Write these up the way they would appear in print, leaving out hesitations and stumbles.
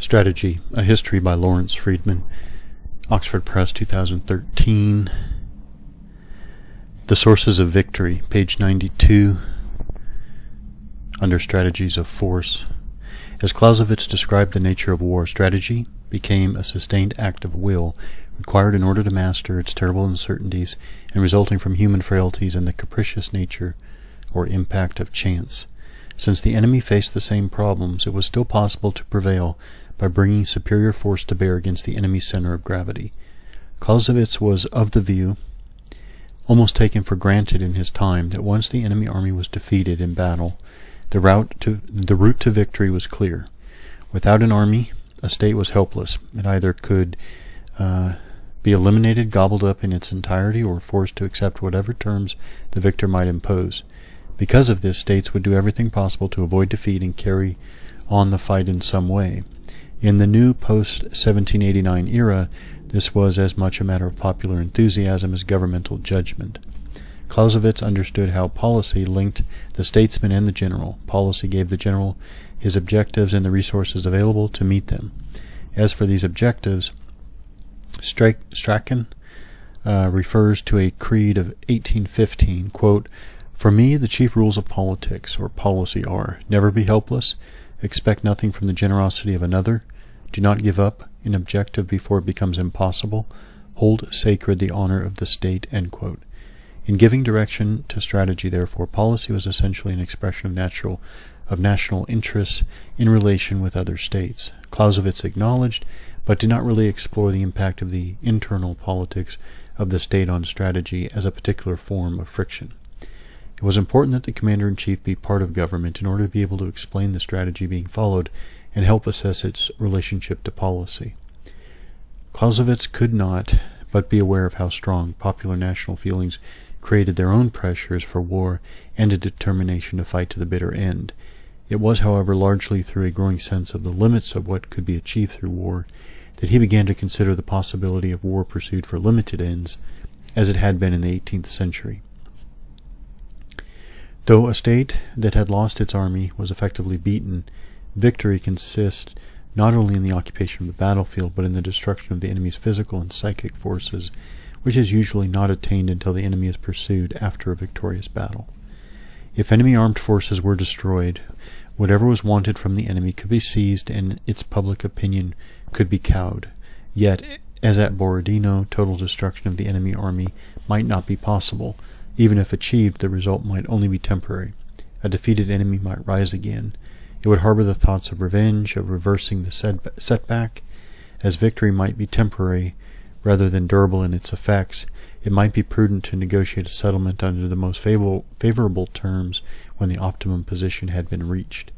Strategy, A History by Lawrence Friedman, Oxford Press, 2013. The Sources of Victory, page 92, under Strategies of Force. As Clausewitz described the nature of war, strategy became a sustained act of will, required in order to master its terrible uncertainties and resulting from human frailties and the capricious nature or impact of chance. Since the enemy faced the same problems, it was still possible to prevail by bringing superior force to bear against the enemy's center of gravity. Clausewitz was of the view, almost taken for granted in his time, that once the enemy army was defeated in battle, the route to victory was clear. Without an army, a state was helpless. It either could be eliminated, gobbled up in its entirety, or forced to accept whatever terms the victor might impose. Because of this, states would do everything possible to avoid defeat and carry on the fight in some way. In the new post-1789 era, this was as much a matter of popular enthusiasm as governmental judgment. Clausewitz understood how policy linked the statesman and the general. Policy gave the general his objectives and the resources available to meet them. As for these objectives, Strachan refers to a creed of 1815, quote, "For me, the chief rules of politics, or policy, are: never be helpless, expect nothing from the generosity of another, do not give up an objective before it becomes impossible, hold sacred the honor of the state," end quote. In giving direction to strategy, therefore, policy was essentially an expression of national interests in relation with other states. Clausewitz acknowledged, but did not really explore the impact of the internal politics of the state on strategy as a particular form of friction. It was important that the commander-in-chief be part of government in order to be able to explain the strategy being followed and help assess its relationship to policy. Clausewitz could not but be aware of how strong popular national feelings created their own pressures for war and a determination to fight to the bitter end. It was, however, largely through a growing sense of the limits of what could be achieved through war that he began to consider the possibility of war pursued for limited ends, as it had been in the 18th century. Though a state that had lost its army was effectively beaten, victory consists not only in the occupation of the battlefield, but in the destruction of the enemy's physical and psychic forces, which is usually not attained until the enemy is pursued after a victorious battle. If enemy armed forces were destroyed, whatever was wanted from the enemy could be seized and its public opinion could be cowed. Yet, as at Borodino, total destruction of the enemy army might not be possible. Even if achieved, the result might only be temporary. A defeated enemy might rise again. It would harbor the thoughts of revenge, of reversing the setback. As victory might be temporary rather than durable in its effects, it might be prudent to negotiate a settlement under the most favorable terms when the optimum position had been reached.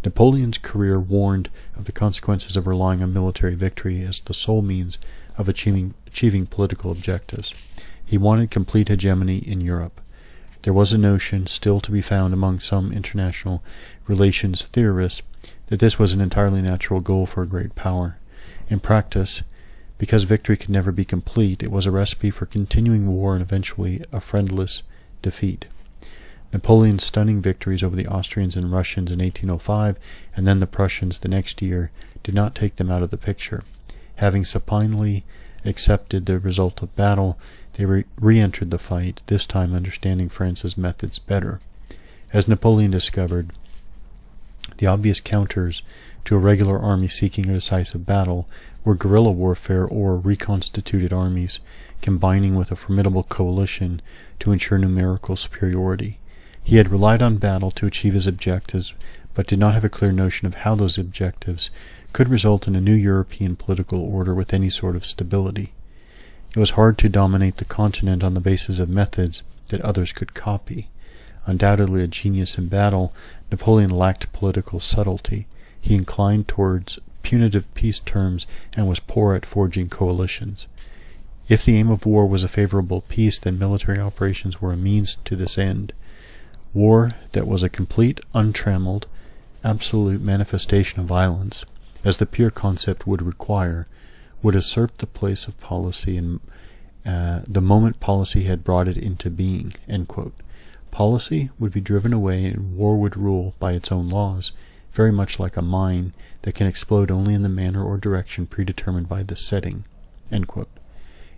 Napoleon's career warned of the consequences of relying on military victory as the sole means of achieving political objectives. He wanted complete hegemony in Europe. There was a notion, still to be found among some international relations theorists, that this was an entirely natural goal for a great power. In practice, because victory could never be complete, it was a recipe for continuing war and eventually a friendless defeat. Napoleon's stunning victories over the Austrians and Russians in 1805 and then the Prussians the next year did not take them out of the picture. Having supinely accepted the result of battle, they re-entered the fight, this time understanding France's methods better. As Napoleon discovered, the obvious counters to a regular army seeking a decisive battle were guerrilla warfare or reconstituted armies combining with a formidable coalition to ensure numerical superiority. He had relied on battle to achieve his objectives, but did not have a clear notion of how those objectives could result in a new European political order with any sort of stability. It was hard to dominate the continent on the basis of methods that others could copy. Undoubtedly a genius in battle, Napoleon lacked political subtlety. He inclined towards punitive peace terms and was poor at forging coalitions. If the aim of war was a favorable peace, then military operations were a means to this end. War that was a complete, untrammeled, absolute manifestation of violence, as the pure concept would require, would usurp the place of policy in the moment policy had brought it into being, end quote. Policy would be driven away and war would rule by its own laws, very much like a mine that can explode only in the manner or direction predetermined by the setting." End quote.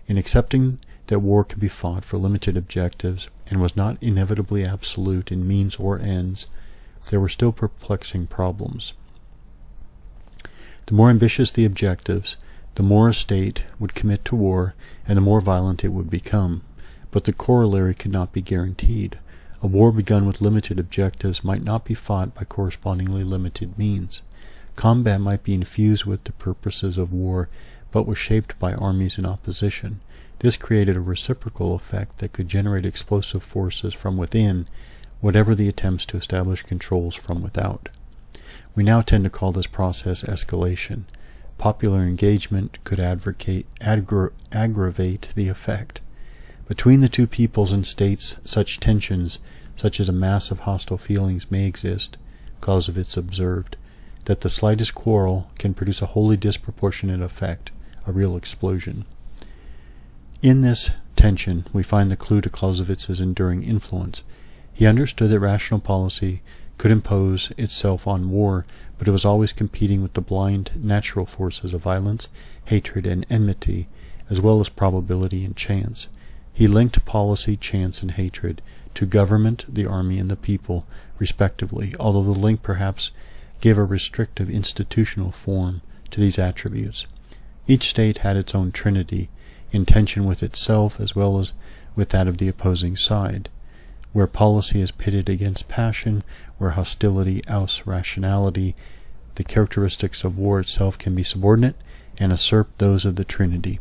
In accepting that war could be fought for limited objectives and was not inevitably absolute in means or ends, there were still perplexing problems. The more ambitious the objectives, the more a state would commit to war and the more violent it would become. But the corollary could not be guaranteed. A war begun with limited objectives might not be fought by correspondingly limited means. Combat might be infused with the purposes of war, but was shaped by armies in opposition. This created a reciprocal effect that could generate explosive forces from within, whatever the attempts to establish controls from without. We now tend to call this process escalation. Popular engagement could aggravate the effect. Between the two peoples and states, such tensions, such as a mass of hostile feelings, may exist, Clausewitz observed, that the slightest quarrel can produce a wholly disproportionate effect, a real explosion. In this tension, we find the clue to Clausewitz's enduring influence. He understood that rational policy could impose itself on war, but it was always competing with the blind, natural forces of violence, hatred, and enmity, as well as probability and chance. He linked policy, chance, and hatred to government, the army, and the people, respectively, although the link perhaps gave a restrictive institutional form to these attributes. Each state had its own trinity, in tension with itself as well as with that of the opposing side. Where policy is pitted against passion, where hostility outs rationality, the characteristics of war itself can be subordinate and usurp those of the trinity.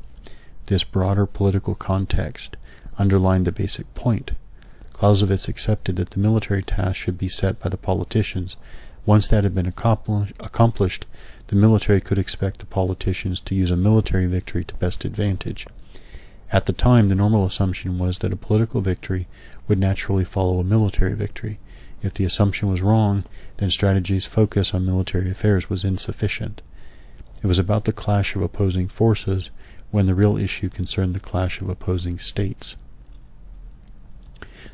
This broader political context underlined the basic point. Clausewitz accepted that the military task should be set by the politicians. Once that had been accomplished, the military could expect the politicians to use a military victory to best advantage. At the time, the normal assumption was that a political victory would naturally follow a military victory. If the assumption was wrong, then strategy's focus on military affairs was insufficient. It was about the clash of opposing forces, when the real issue concerned the clash of opposing states.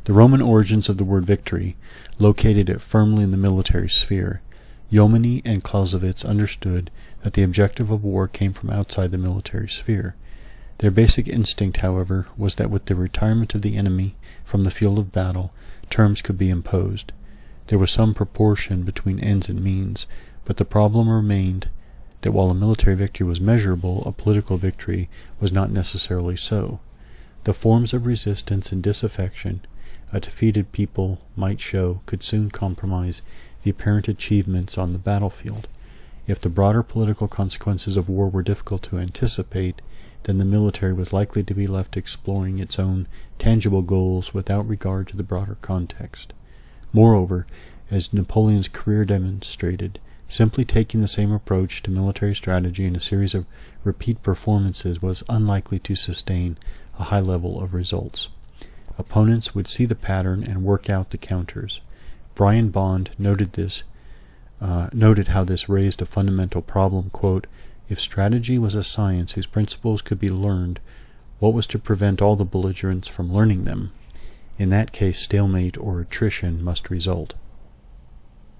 The Roman origins of the word victory located it firmly in the military sphere. Jomini and Clausewitz understood that the objective of war came from outside the military sphere. Their basic instinct, however, was that with the retirement of the enemy from the field of battle, terms could be imposed. There was some proportion between ends and means, but the problem remained that while a military victory was measurable, a political victory was not necessarily so. The forms of resistance and disaffection a defeated people might show could soon compromise the apparent achievements on the battlefield. If the broader political consequences of war were difficult to anticipate, then the military was likely to be left exploring its own tangible goals without regard to the broader context. Moreover, as Napoleon's career demonstrated, simply taking the same approach to military strategy in a series of repeat performances was unlikely to sustain a high level of results. Opponents would see the pattern and work out the counters. Brian Bond noted how this raised a fundamental problem, quote, "If strategy was a science whose principles could be learned, what was to prevent all the belligerents from learning them? In that case, stalemate or attrition must result."